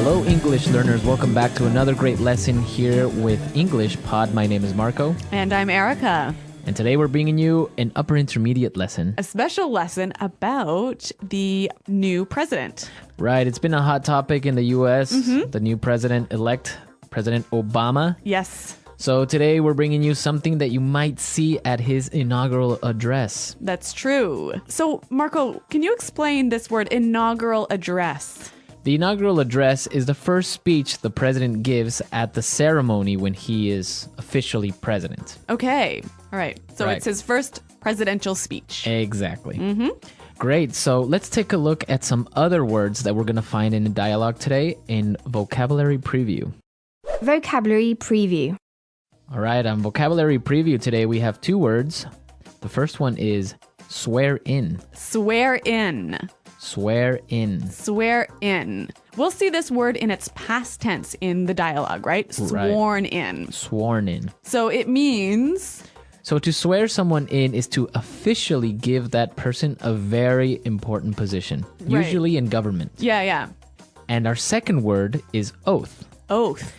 Hello, English learners. Welcome back to another great lesson here with English Pod. My name is Marco. And I'm Erica. And today we're bringing you an upper intermediate lesson. A special lesson about the new president. Right. It's been a hot topic in the U.S., the new president-elect, President Obama. Yes. So today we're bringing you something that you might see at his inaugural address. That's true. So, Marco, can you explain this word inaugural address? The inaugural address is the first speech the president gives at the ceremony when he is officially president. Okay. All right. So Right. It's his first presidential speech. Exactly. Great. So let's take a look at some other words that we're going to find in the dialogue today in Vocabulary Preview. Vocabulary Preview. All right, on Vocabulary Preview today, we have two words. The first one is swear in. Swear in. Swear in. Swear in. We'll see this word in its past tense in the dialogue, right? Sworn in. Sworn in. So it means... So to swear someone in is to officially give that person a very important position, Right. usually in government. Yeah. And our second word is oath. Oath.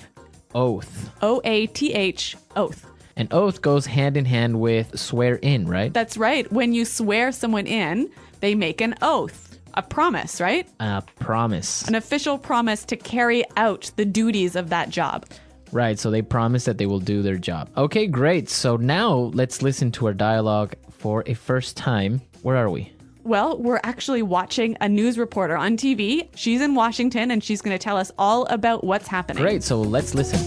Oath. O-A-T-H. Oath. An oath goes hand in hand with swear in, right? That's right. When you swear someone in, they make an oath. A promise, right? A promise. An official promise to carry out the duties of that job. Right, so they promise that they will do their job. Okay, great. So now let's listen to our dialogue for a first time. Where are we? Well, we're actually watching a news reporter on TV. She's in Washington, and she's going to tell us all about what's happening. Great, so let's listen.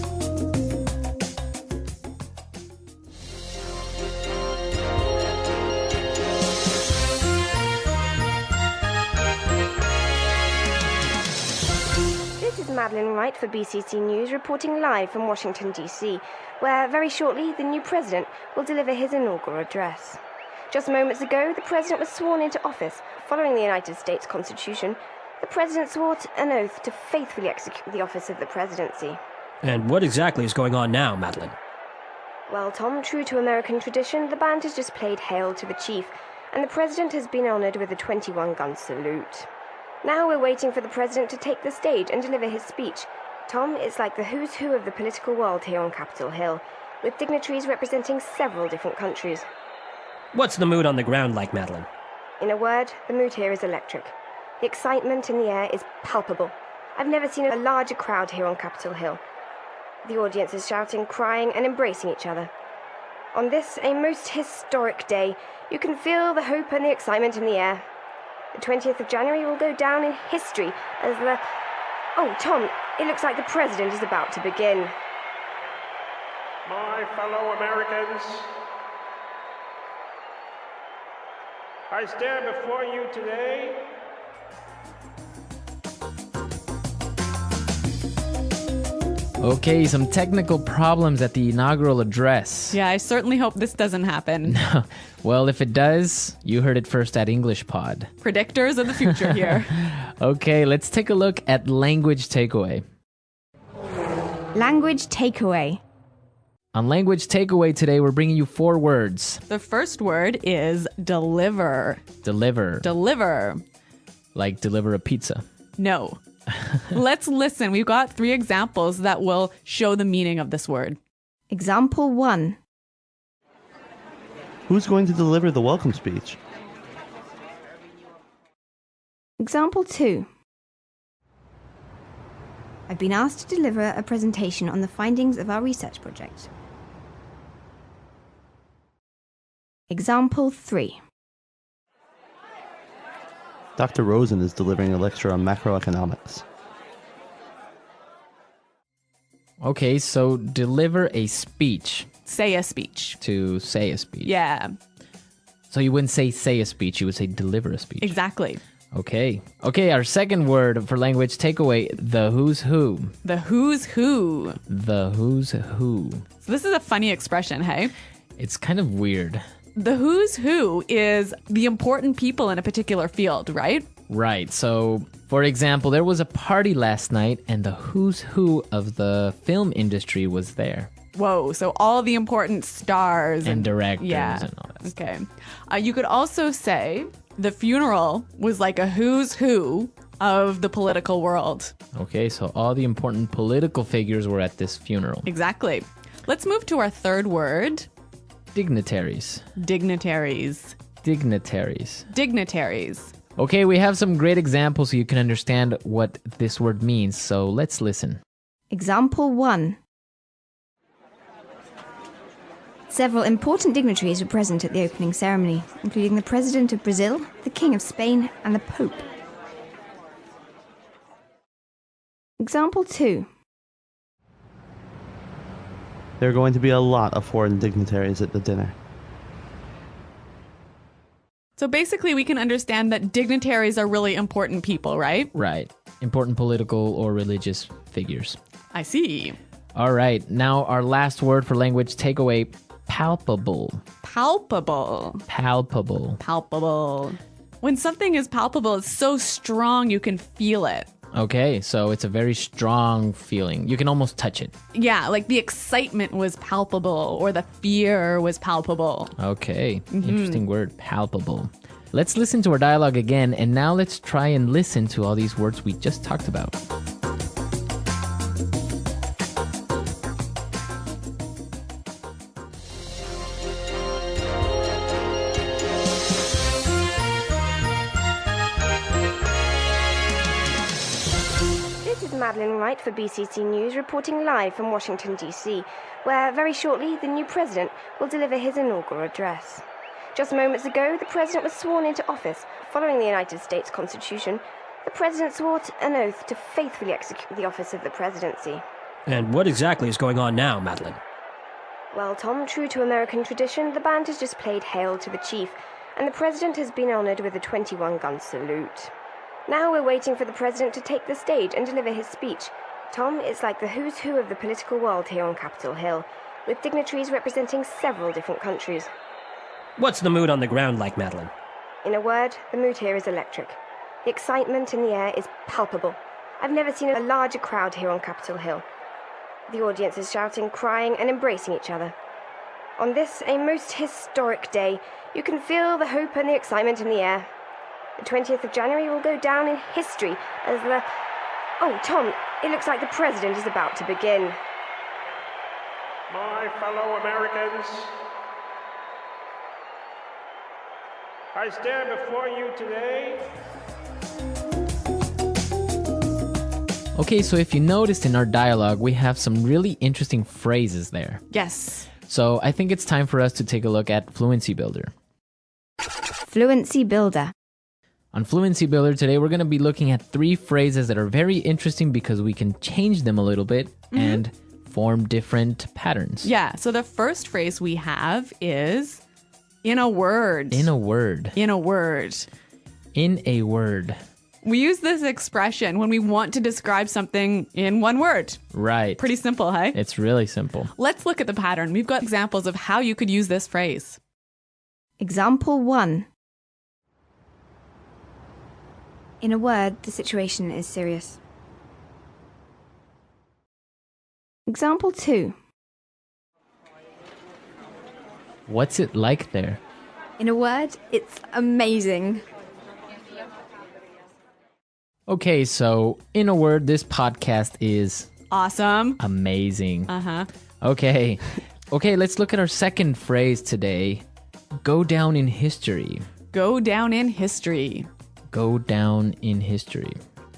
This is Madeline Wright for BCC News, reporting live from Washington, D.C., where very shortly the new president will deliver his inaugural address. Just moments ago, the president was sworn into office. Following the United States Constitution, the president swore an oath to faithfully execute the office of the presidency. And what exactly is going on now, Madeline? Well, Tom, true to American tradition, the band has just played Hail to the Chief, and the president has been honored with a 21-gun salute. Now we're waiting for the president to take the stage and deliver his speech. Tom, it's like the who's who of the political world here on Capitol Hill, with dignitaries representing several different countries. What's the mood on the ground like, Madeline? In a word, the mood here is electric. The excitement in the air is palpable. I've never seen a larger crowd here on Capitol Hill. The audience is shouting, crying, and embracing each other. On this, a most historic day, you can feel the hope and the excitement in the air. The 20th of January will go down in history as the... Oh, Tom, it looks like the president is about to begin. My fellow Americans, I stand before you today Okay, some technical problems at the inaugural address. Yeah, I certainly hope this doesn't happen. Well, if it does, you heard it first at English Pod. Predictors of the future here. Okay, let's take a look at language takeaway. Language takeaway. On language takeaway today, we're bringing you four words. The first word is deliver. Deliver. Deliver. Like deliver a pizza. No. Let's listen. We've got 3 examples that will show the meaning of this word. Example 1. Who's going to deliver the welcome speech? Example 2. I've been asked to deliver a presentation on the findings of our research project. Example 3. Dr. Rosen is delivering a lecture on macroeconomics. Okay, so deliver a speech. Say a speech. To say a speech. Yeah, So you wouldn't say a speech, you would say deliver a speech. exactly. Okay. Okay, our second word for language takeaway, the who's who. The who's who. The who's who. So this is a funny expression, hey? It's kind of weird. The who's who is the important people in a particular field, right? Right. So, for example, there was a party last night and the who's who of the film industry was there. Whoa, so all the important stars And directors yeah. and all that stuff. Okay. You could also say the funeral was like a who's who of the political world. Okay, so all the important political figures were at this funeral. Exactly. Let's move to our third word. Dignitaries. Dignitaries. Dignitaries. Dignitaries. Okay, we have some great examples so you can understand what this word means. So let's listen. Example 1. Several important dignitaries were present at the opening ceremony, including the President of Brazil, the King of Spain, and the Pope. Example 2. There are going to be a lot of foreign dignitaries at the dinner. So basically, we can understand that dignitaries are really important people, right? Right. Important political or religious figures. I see. All right. Now our last word for language takeaway, palpable. Palpable. Palpable. Palpable. When something is palpable, it's so strong you can feel it. Okay, so it's a very strong feeling. You can almost touch it. Yeah, like the excitement was palpable or the fear was palpable. Okay, interesting word, palpable. Let's listen to our dialogue again, and now let's try and listen to all these words we just talked about. This is Madeline Wright for BCC News, reporting live from Washington, D.C., where very shortly the new president will deliver his inaugural address. Just moments ago, the president was sworn into office. Following the United States Constitution, the president swore an oath to faithfully execute the office of the presidency. And what exactly is going on now, Madeline? Well, Tom, true to American tradition, the band has just played Hail to the Chief, and the president has been honored with a 21-gun salute. Now we're waiting for the president to take the stage and deliver his speech. Tom, it's like the who's who of the political world here on Capitol Hill, with dignitaries representing several different countries. What's the mood on the ground like, Madeline? In a word, the mood here is electric. The excitement in the air is palpable. I've never seen a larger crowd here on Capitol Hill. The audience is shouting, crying, and embracing each other. On this, a most historic day, you can feel the hope and the excitement in the air. The 20th of January will go down in history as the... Oh, Tom, it looks like the president is about to begin. My fellow Americans, I stand before you today. Okay, so if you noticed in our dialogue, we have some really interesting phrases there. Yes. So I think it's time for us to take a look at Fluency Builder. Fluency Builder. On Fluency Builder today, we're going to be looking at 3 phrases that are very interesting because we can change them a little bit and form different patterns. Yeah, so the first phrase we have is in a word. In a word. In a word. In a word. We use this expression when we want to describe something in one word. Right. Pretty simple, hey? It's really simple. Let's look at the pattern. We've got examples of how you could use this phrase. Example 1. In a word, the situation is serious. Example 2. What's it like there? In a word, it's amazing. Okay, so in a word, this podcast is Awesome. amazing. Uh-huh. Okay. Okay, let's look at our second phrase today. Go down in history. Go down in history. Go down in history.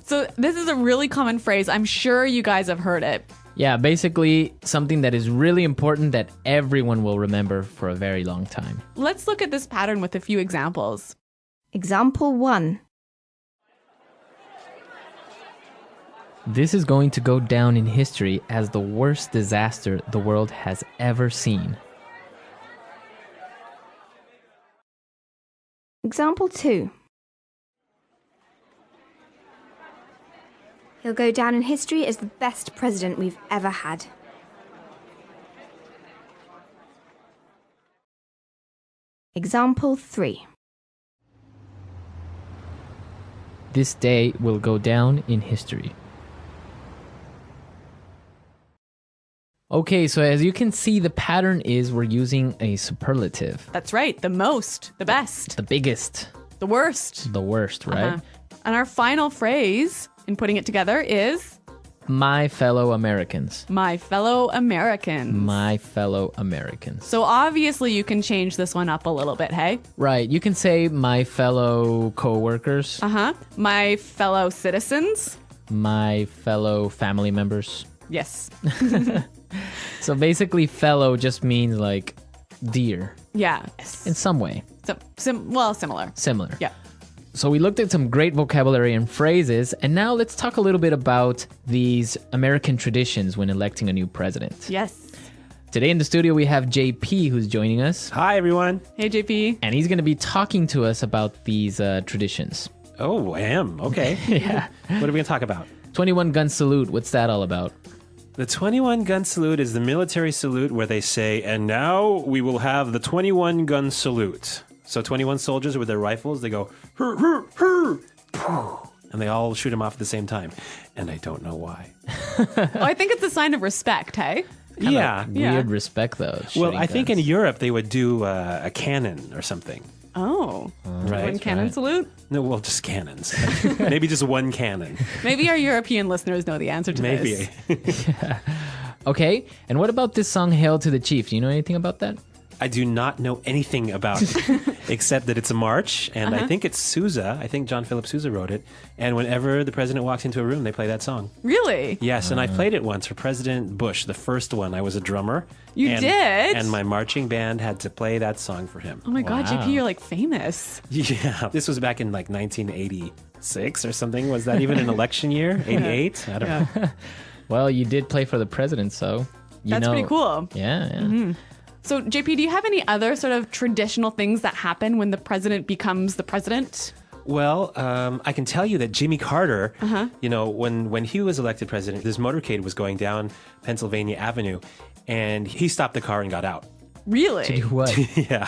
So this is a really common phrase. I'm sure you guys have heard it. Yeah, basically something that is really important that everyone will remember for a very long time. Let's look at this pattern with a few examples. Example 1. This is going to go down in history as the worst disaster the world has ever seen. Example 2. He'll go down in history as the best president we've ever had. Example 3. This day will go down in history. Okay, so as you can see, the pattern is we're using a superlative. That's right. The most, the best, The biggest. The worst. The worst, right? And our final phrase in putting it together is My fellow Americans. my fellow Americans. My fellow Americans. So obviously you can change this one up a little bit, hey? Right. You can say my fellow co-workers, My fellow citizens. my fellow family members. Yes. So basically, fellow just means like dear Yeah. in some way. Similar. Similar. Yeah. So we looked at some great vocabulary and phrases, and now let's talk a little bit about these American traditions when electing a new president. Yes. Today in the studio, we have JP who's joining us, Hi, everyone. Hey, JP. and he's going to be talking to us about these traditions. Oh, I am. Okay. Yeah. What are we going to talk about? 21 gun salute, what's that all about? The 21 gun salute is the military salute where they say, and now we will have the 21 gun salute. So 21 soldiers with their rifles, they go, hur, hur, hur, poof, and they all shoot them off at the same time. And I don't know why. I think it's a sign of respect, hey? Yeah. Weird respect, though. Well, shooting I think in guns. Europe they would do a cannon or something. Oh. Right. One cannon right. salute? No, well, just cannons. Maybe just one cannon. Maybe our European listeners know the answer to Maybe. this. Okay, and what about this song, Hail to the Chief? Do you know anything about that? I do not know anything about it, except that it's a march, and I think it's Sousa. I think John Philip Sousa wrote it. And whenever the president walks into a room, they play that song. Really? Yes, and I played it once for President Bush, the first one. I was a drummer. You and, did? And my marching band had to play that song for him. Oh my God, Wow. JP, you're like famous. Yeah, this was back in like 1986 or something. Was that even an election year? 88? I don't know. Well, you did play for the president, so you That's know. pretty cool. Yeah. So, JP, do you have any other sort of traditional things that happen when the president becomes the president? Well, I can tell you that Jimmy Carter, you know, when he was elected president, this motorcade was going down Pennsylvania Avenue, and he stopped the car and got out. Really? Do what? Yeah,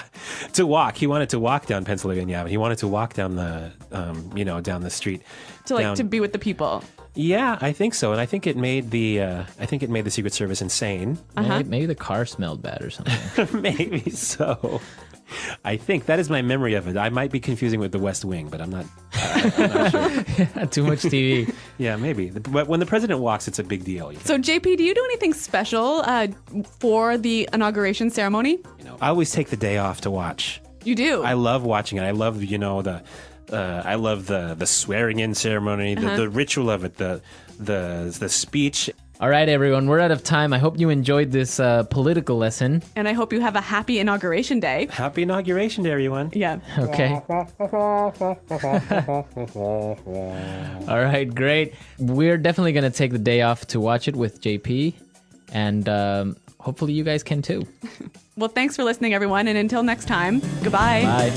to walk. He wanted to walk down Pennsylvania Avenue. He wanted to walk down the, down the street. To be with the people. Yeah, I think so, and I think it made the Secret Service insane. Maybe the car smelled bad or something. Maybe so. I think that is my memory of it. I might be confusing with The West Wing, but I'm not sure. Too much TV. Yeah, maybe. But when the president walks, it's a big deal. So, JP, do you do anything special for the inauguration ceremony? I always take the day off to watch. You do? I love watching it. I love, I love the swearing in ceremony, the ritual of it, the speech. All right, everyone, we're out of time. I hope you enjoyed this political lesson. And I hope you have a happy inauguration day. Happy inauguration day, everyone. Yeah. Okay. All right, great. We're definitely going to take the day off to watch it with JP. And hopefully you guys can too. Well, thanks for listening, everyone. And until next time, goodbye. Bye.